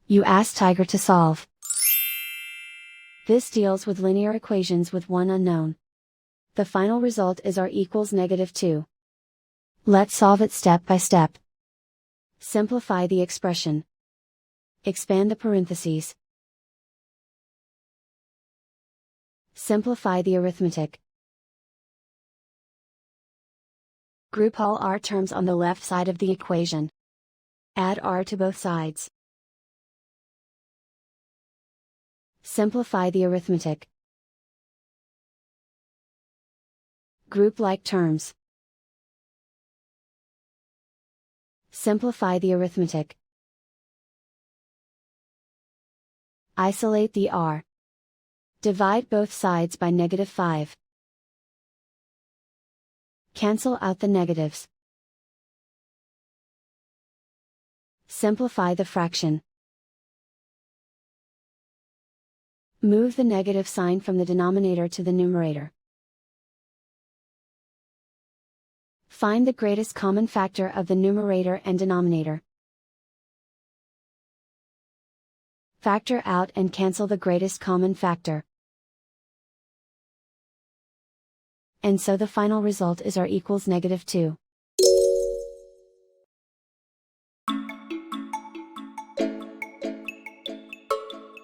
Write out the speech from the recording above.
You ask Tiger to solve. This deals with linear equations with one unknown. The final result is r equals -2. Let's solve it step by step. Simplify the expression. Expand the parentheses. Simplify the arithmetic. Group all r terms on the left side of the equation. Add r to both sides. Simplify the arithmetic. Group like terms. Simplify the arithmetic. Isolate the r. Divide both sides by -5. Cancel out the negatives. Simplify the fraction. Move the negative sign from the denominator to the numerator. Find the greatest common factor of the numerator and denominator. Factor out and cancel the greatest common factor. And so the final result is r equals -2.